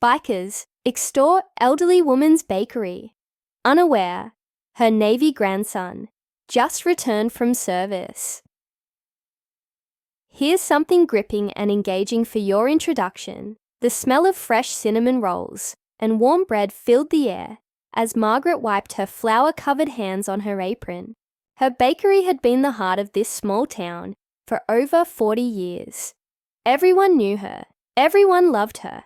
Bikers extort elderly woman's bakery. Unaware, her Navy grandson just returned from service. Here's something gripping and engaging for your introduction. The smell of fresh cinnamon rolls and warm bread filled the air as Margaret wiped her flour-covered hands on her apron. Her bakery had been the heart of this small town for over 40 years. Everyone knew her. Everyone loved her.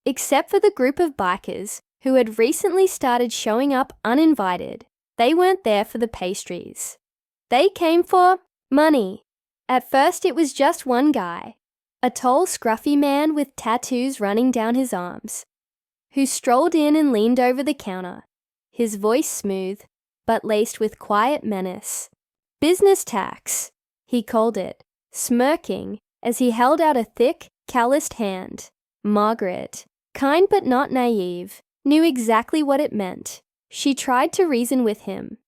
Except for the group of bikers who had recently started showing up uninvited. They weren't there for the pastries. They came for money. At first it was just one guy, a tall, scruffy man with tattoos running down his arms, who strolled in and leaned over the counter, his voice smooth, but laced with quiet menace. "Business tax," he called it, smirking as he held out a thick, calloused hand. Margaret, kind but not naive, knew exactly what it meant. She tried to reason with him.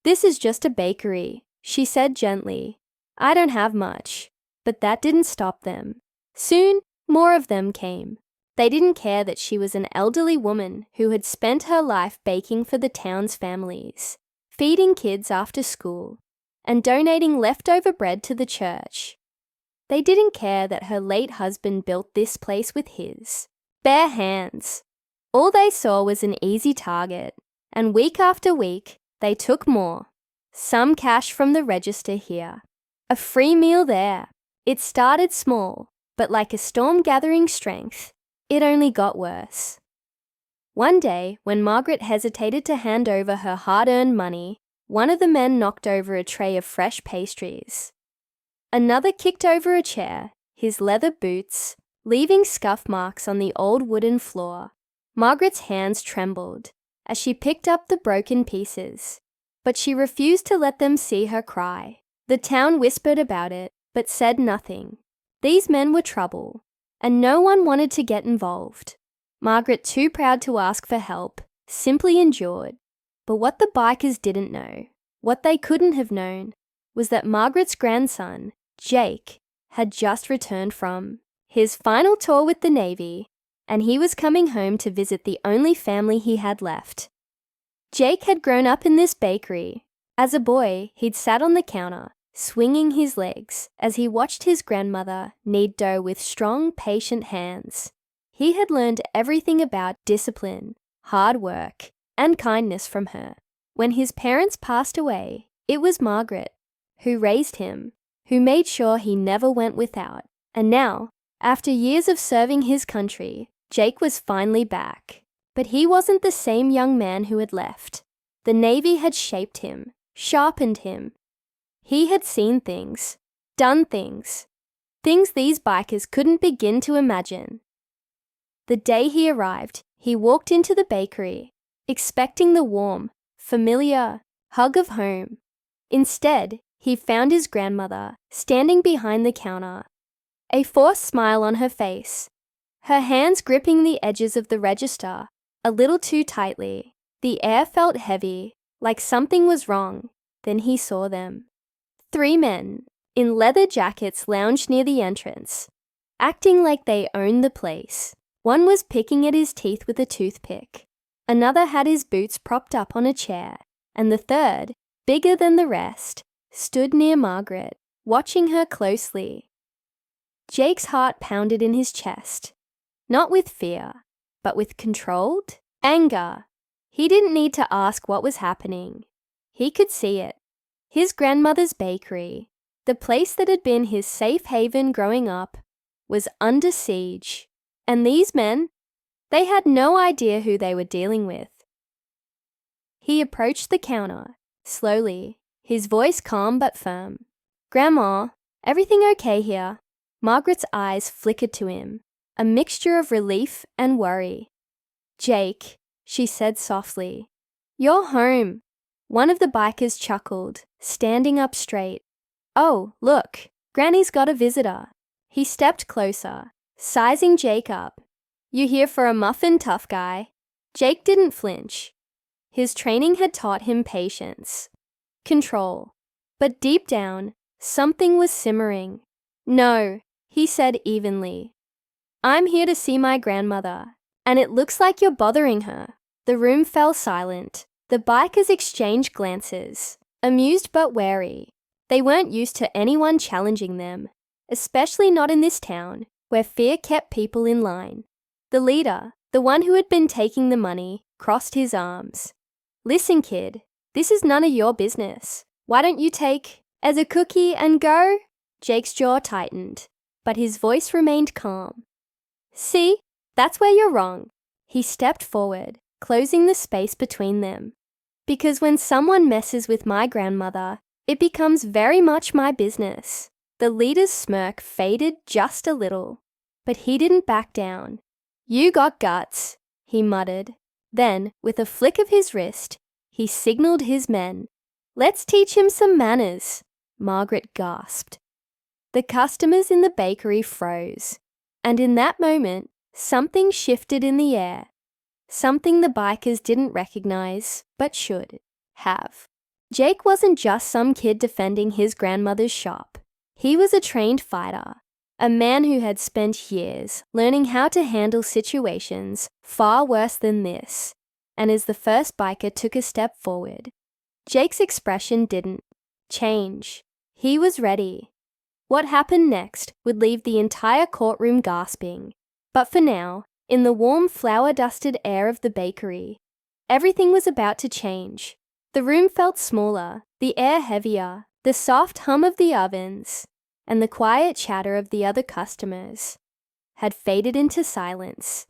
"This is just a bakery," she said gently. "I don't have much." But that didn't stop them. Soon, more of them came. They didn't care that she was an elderly woman who had spent her life baking for the town's families, feeding kids after school, and donating leftover bread to the church. They didn't care that her late husband built this place with his bare hands. All they saw was an easy target, and week after week, they took more. Some cash from the register here, a free meal there. It started small, but like a storm gathering strength, it only got worse. One day, when Margaret hesitated to hand over her hard-earned money, one of the men knocked over a tray of fresh pastries. Another kicked over a chair, his leather boots, leaving scuff marks on the old wooden floor. Margaret's hands trembled as she picked up the broken pieces, but she refused to let them see her cry. The town whispered about it, but said nothing. These men were trouble, and no one wanted to get involved. Margaret, too proud to ask for help, simply endured. But what the bikers didn't know, what they couldn't have known, was that Margaret's grandson, Jake, had just returned from his final tour with the Navy, and he was coming home to visit the only family he had left. Jake had grown up in this bakery. As a boy, he'd sat on the counter, swinging his legs as he watched his grandmother knead dough with strong, patient hands. He had learned everything about discipline, hard work, and kindness from her. When his parents passed away, it was Margaret who raised him, who made sure he never went without. And now, after years of serving his country, Jake was finally back. But he wasn't the same young man who had left. The Navy had shaped him, sharpened him. He had seen things, done things these bikers couldn't begin to imagine. The day he arrived, he walked into the bakery, expecting the warm, familiar hug of home. Instead, he found his grandmother standing behind the counter, a forced smile on her face, her hands gripping the edges of the register a little too tightly. The air felt heavy, like something was wrong. Then he saw them. 3 men in leather jackets lounged near the entrance, acting like they owned the place. One was picking at his teeth with a toothpick. Another had his boots propped up on a chair, and the third, bigger than the rest, stood near Margaret, watching her closely. Jake's heart pounded in his chest, not with fear, but with controlled anger. He didn't need to ask what was happening. He could see it. His grandmother's bakery, the place that had been his safe haven growing up, was under siege. And these men, they had no idea who they were dealing with. He approached the counter, slowly, his voice calm but firm. "Grandma, everything okay here?" Margaret's eyes flickered to him, a mixture of relief and worry. "Jake," she said softly, "you're home." One of the bikers chuckled, standing up straight. "Oh, look, Granny's got a visitor." He stepped closer, sizing Jake up. "You here for a muffin, tough guy?" Jake didn't flinch. His training had taught him patience, control. But deep down, something was simmering. "No," he said evenly. "I'm here to see my grandmother." And it looks like you're bothering her." The room fell silent. The bikers exchanged glances, amused but wary. They weren't used to anyone challenging them, especially not in this town, where fear kept people in line. The leader, the one who had been taking the money, crossed his arms. "Listen, kid, this is none of your business. Why don't you take as a cookie and go?" Jake's jaw tightened, but his voice remained calm. "See, that's where you're wrong." He stepped forward, closing the space between them. "Because when someone messes with my grandmother, it becomes very much my business." The leader's smirk faded just a little, but he didn't back down. "You got guts," he muttered. Then, with a flick of his wrist, he signaled his men. "Let's teach him some manners," Margaret gasped. The customers in the bakery froze, and in that moment, something shifted in the air. Something the bikers didn't recognize, but should have. Jake wasn't just some kid defending his grandmother's shop. He was a trained fighter, a man who had spent years learning how to handle situations far worse than this. And as the first biker took a step forward, Jake's expression didn't change. He was ready. What happened next would leave the entire courtroom gasping. But for now, in the warm flour-dusted air of the bakery, everything was about to change. The room felt smaller, the air heavier, the soft hum of the ovens, and the quiet chatter of the other customers had faded into silence.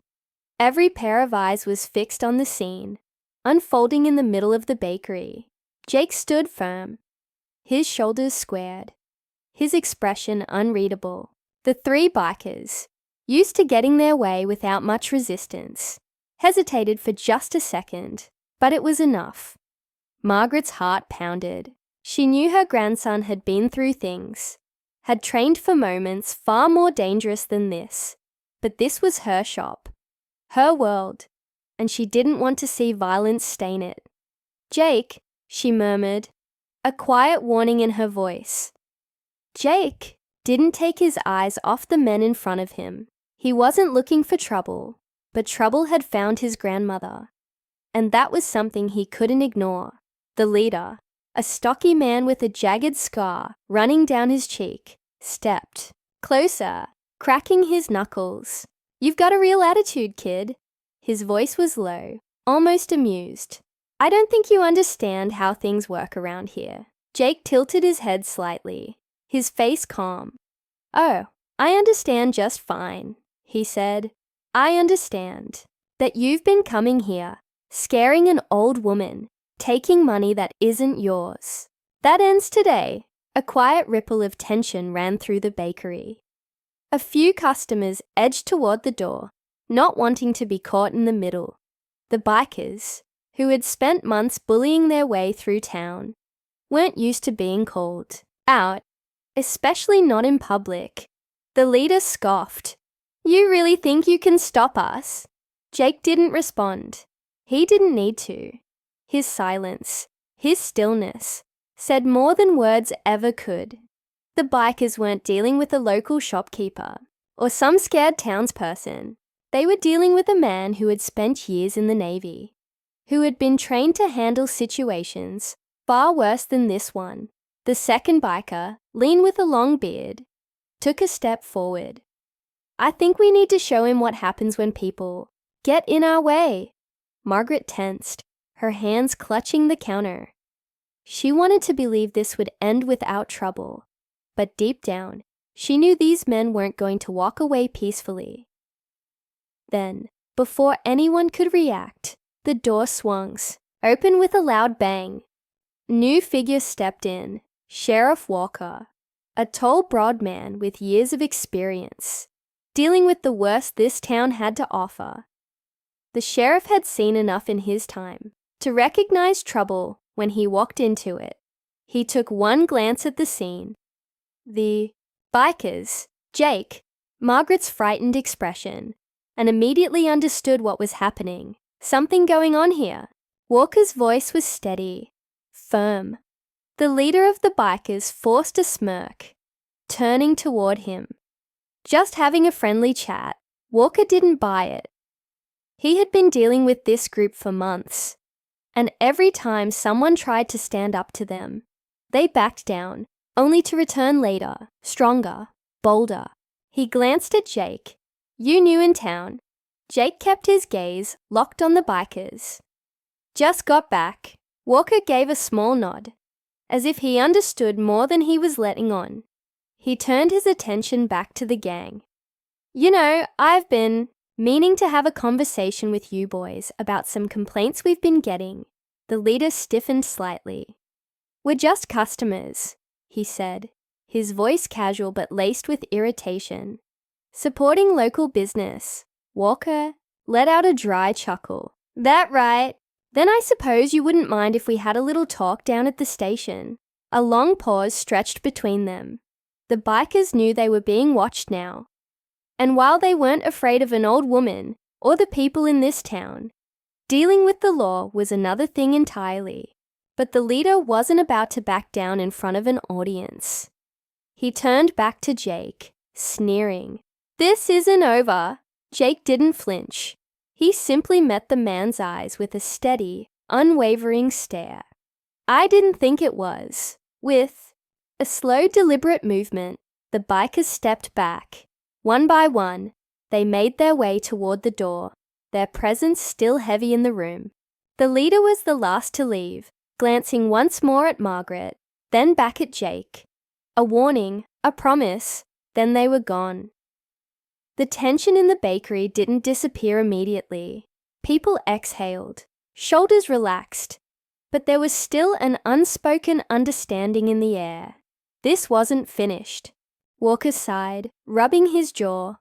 Every pair of eyes was fixed on the scene, unfolding in the middle of the bakery. Jake stood firm, his shoulders squared, his expression unreadable. The three bikers, used to getting their way without much resistance, hesitated for just a second, but it was enough. Margaret's heart pounded. She knew her grandson had been through things, had trained for moments far more dangerous than this, but this was her shop, her world, and she didn't want to see violence stain it. "Jake," she murmured, a quiet warning in her voice. Jake didn't take his eyes off the men in front of him. He wasn't looking for trouble, but trouble had found his grandmother, and that was something he couldn't ignore. The leader, a stocky man with a jagged scar running down his cheek, stepped closer, cracking his knuckles. "You've got a real attitude, kid." His voice was low, almost amused. "I don't think you understand how things work around here." Jake tilted his head slightly, his face calm. "Oh, I understand just fine," he said. "I understand that you've been coming here, scaring an old woman, taking money that isn't yours. That ends today." A quiet ripple of tension ran through the bakery. A few customers edged toward the door, not wanting to be caught in the middle. The bikers, who had spent months bullying their way through town, weren't used to being called out, especially not in public. The leader scoffed. "You really think you can stop us?" Jake didn't respond. He didn't need to. His silence, his stillness, said more than words ever could. The bikers weren't dealing with a local shopkeeper or some scared townsperson. They were dealing with a man who had spent years in the Navy, who had been trained to handle situations far worse than this one. The second biker, lean with a long beard, took a step forward. "I think we need to show him what happens when people get in our way." Margaret tensed, her hands clutching the counter. She wanted to believe this would end without trouble, but deep down, she knew these men weren't going to walk away peacefully. Then, before anyone could react, the door swung open with a loud bang. New figure stepped in, Sheriff Walker, a tall, broad man with years of experience, dealing with the worst this town had to offer. The sheriff had seen enough in his time to recognize trouble when he walked into it. He took one glance at the scene. The bikers, Jake, Margaret's frightened expression, and immediately understood what was happening. Something going on here. Walker's voice was steady, firm. The leader of the bikers forced a smirk, turning toward him. Just having a friendly chat, Walker didn't buy it. He had been dealing with this group for months, and every time someone tried to stand up to them, they backed down, only to return later, stronger, bolder. He glanced at Jake. "You new in town?" Jake kept his gaze locked on the bikers. "Just got back." Walker gave a small nod, as if he understood more than he was letting on. He turned his attention back to the gang. "You know, I've been meaning to have a conversation with you boys about some complaints we've been getting." The leader stiffened slightly. "We're just customers," he said, his voice casual but laced with irritation. "Supporting local business." Walker let out a dry chuckle. "That right? Then I suppose you wouldn't mind if we had a little talk down at the station." A long pause stretched between them. The bikers knew they were being watched now. And while they weren't afraid of an old woman or the people in this town, dealing with the law was another thing entirely. But the leader wasn't about to back down in front of an audience. He turned back to Jake, sneering. "This isn't over." Jake didn't flinch. He simply met the man's eyes with a steady, unwavering stare. "I didn't think it was." With a slow, deliberate movement, the bikers stepped back. One by one, they made their way toward the door, their presence still heavy in the room. The leader was the last to leave, glancing once more at Margaret, then back at Jake. A warning, a promise, then they were gone. The tension in the bakery didn't disappear immediately. People exhaled, shoulders relaxed, but there was still an unspoken understanding in the air. This wasn't finished. Walker sighed, rubbing his jaw.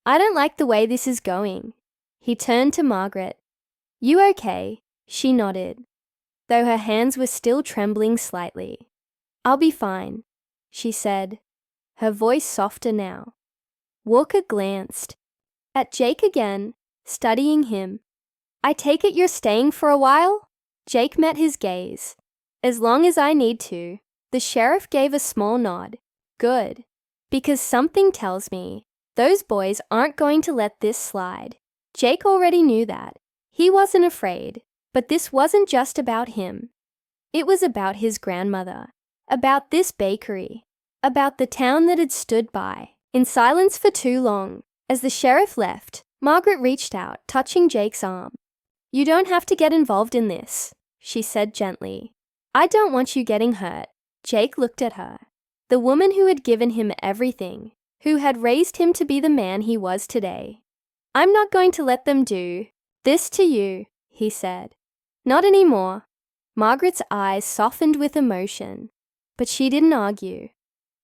"I don't like the way this is going." He turned to Margaret. "You okay?" She nodded, though her hands were still trembling slightly. "I'll be fine," she said, her voice softer now. Walker glanced at Jake again, studying him. "I take it you're staying for a while?" Jake met his gaze. "As long as I need to." The sheriff gave a small nod. "Good. Because something tells me those boys aren't going to let this slide." Jake already knew that. He wasn't afraid, but this wasn't just about him. It was about his grandmother, about this bakery, about the town that had stood by in silence for too long. As the sheriff left, Margaret reached out, touching Jake's arm. "You don't have to get involved in this," she said gently. "I don't want you getting hurt." Jake looked at her. The woman who had given him everything, who had raised him to be the man he was today. "I'm not going to let them do this to you," he said. "Not anymore." Margaret's eyes softened with emotion, but she didn't argue,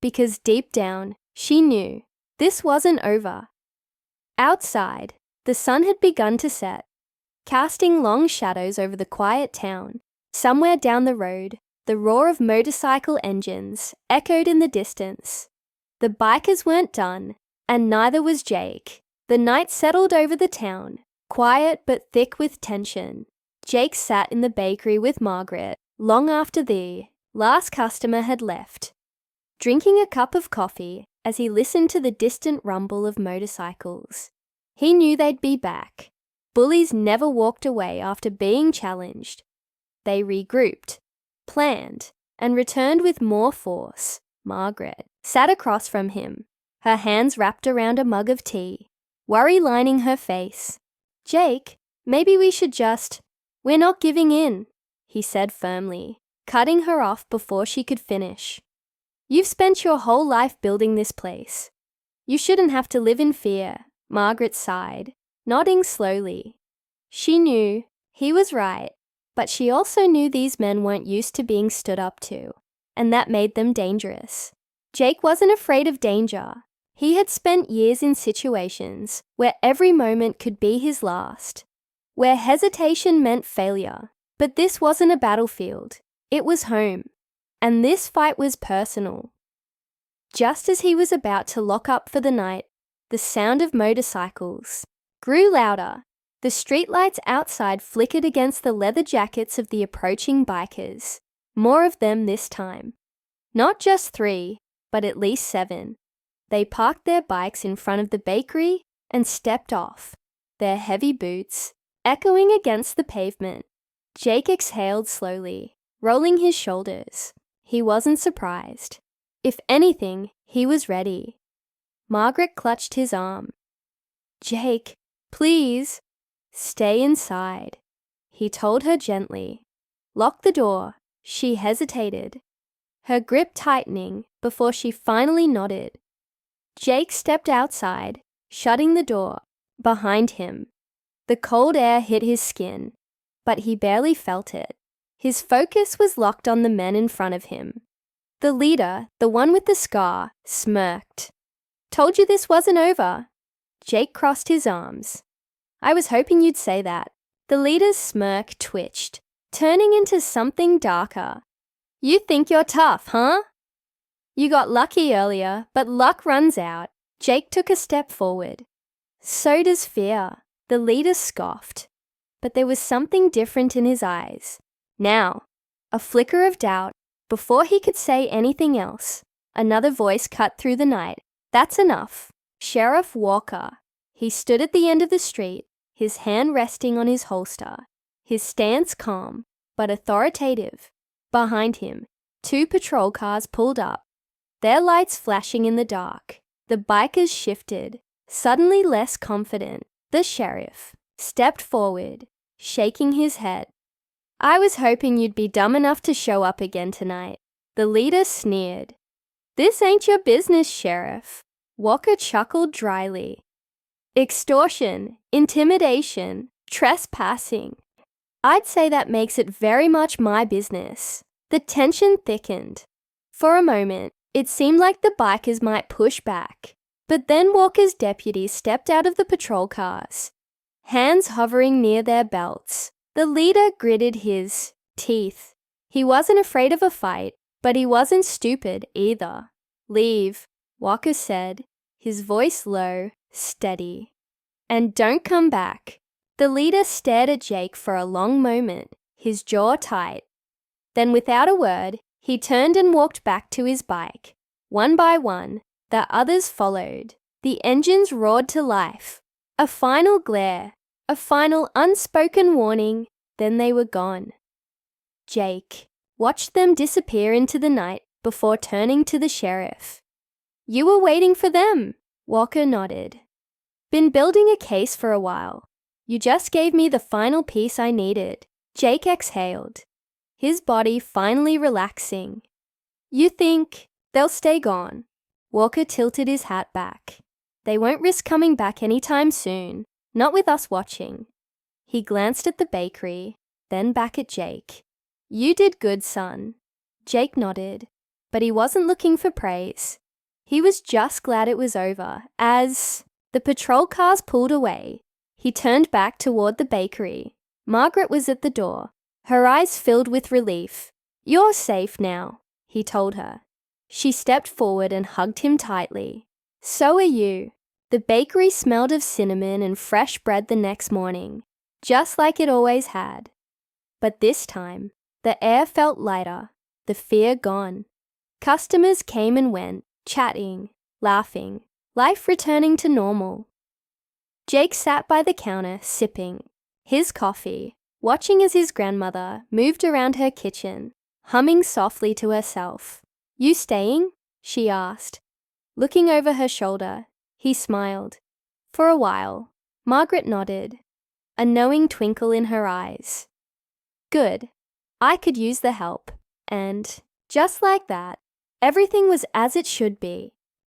because deep down, she knew this wasn't over. Outside, the sun had begun to set, casting long shadows over the quiet town. Somewhere down the road, the roar of motorcycle engines echoed in the distance. The bikers weren't done, and neither was Jake. The night settled over the town, quiet but thick with tension. Jake sat in the bakery with Margaret long after the last customer had left, drinking a cup of coffee as he listened to the distant rumble of motorcycles. He knew they'd be back. Bullies never walked away after being challenged. They regrouped, planned, and returned with more force. Margaret sat across from him, her hands wrapped around a mug of tea, worry lining her face. "Jake, maybe we should just—" "We're not giving in," he said firmly, cutting her off before she could finish. "You've spent your whole life building this place. You shouldn't have to live in fear." Margaret sighed, nodding slowly. She knew he was right, but she also knew these men weren't used to being stood up to, and that made them dangerous. Jake wasn't afraid of danger. He had spent years in situations where every moment could be his last, where hesitation meant failure. But this wasn't a battlefield. It was home. And this fight was personal. Just as he was about to lock up for the night, the sound of motorcycles grew louder. The streetlights outside flickered against the leather jackets of the approaching bikers. More of them this time. Not just 3, but at least 7. They parked their bikes in front of the bakery and stepped off. their heavy boots echoing against the pavement. Jake exhaled slowly, rolling his shoulders. He wasn't surprised. If anything, he was ready. Margaret clutched his arm. "Jake, please, stay inside," he told her gently. "Lock the door." She hesitated, her grip tightening before she finally nodded. Jake stepped outside, shutting the door behind him. The cold air hit his skin, but he barely felt it. His focus was locked on the men in front of him. The leader, the one with the scar, smirked. "Told you this wasn't over." Jake crossed his arms. "I was hoping you'd say that." The leader's smirk twitched, turning into something darker. "You think you're tough, huh? You got lucky earlier, but luck runs out." Jake took a step forward. "So does fear," the leader scoffed. But there was something different in his eyes. Now, a flicker of doubt. Before he could say anything else, another voice cut through the night. "That's enough." Sheriff Walker. He stood at the end of the street, his hand resting on his holster, his stance calm but authoritative. Behind him, 2 patrol cars pulled up, their lights flashing in the dark. The bikers shifted, suddenly less confident. The sheriff stepped forward, shaking his head. "I was hoping you'd be dumb enough to show up again tonight." The leader sneered. "This ain't your business, Sheriff." Walker chuckled dryly. "Extortion, intimidation, trespassing. I'd say that makes it very much my business." The tension thickened. For a moment, it seemed like the bikers might push back. But then Walker's deputies stepped out of the patrol cars, hands hovering near their belts. The leader gritted his teeth. He wasn't afraid of a fight, but he wasn't stupid either. "Leave," Walker said, his voice low, steady. "And don't come back." The leader stared at Jake for a long moment, his jaw tight. Then without a word, he turned and walked back to his bike. One by one, the others followed. The engines roared to life. A final glare, a final unspoken warning, then they were gone. Jake watched them disappear into the night before turning to the sheriff. "You were waiting for them," Walker nodded. "Been building a case for a while. You just gave me the final piece I needed." Jake exhaled, his body finally relaxing. "You think they'll stay gone?" Walker tilted his hat back. "They won't risk coming back anytime soon, not with us watching." He glanced at the bakery, then back at Jake. "You did good, son." Jake nodded, but he wasn't looking for praise. He was just glad it was over. As the patrol cars pulled away, he turned back toward the bakery. Margaret was at the door, her eyes filled with relief. "You're safe now," he told her. She stepped forward and hugged him tightly. "So are you." The bakery smelled of cinnamon and fresh bread the next morning, just like it always had. But this time, the air felt lighter, the fear gone. Customers came and went, chatting, laughing, life returning to normal. Jake sat by the counter, sipping his coffee, watching as his grandmother moved around her kitchen, humming softly to herself. "You staying?" she asked. Looking over her shoulder, he smiled. For a while, Margaret nodded, a knowing twinkle in her eyes. "Good. I could use the help." And, just like that, everything was as it should be.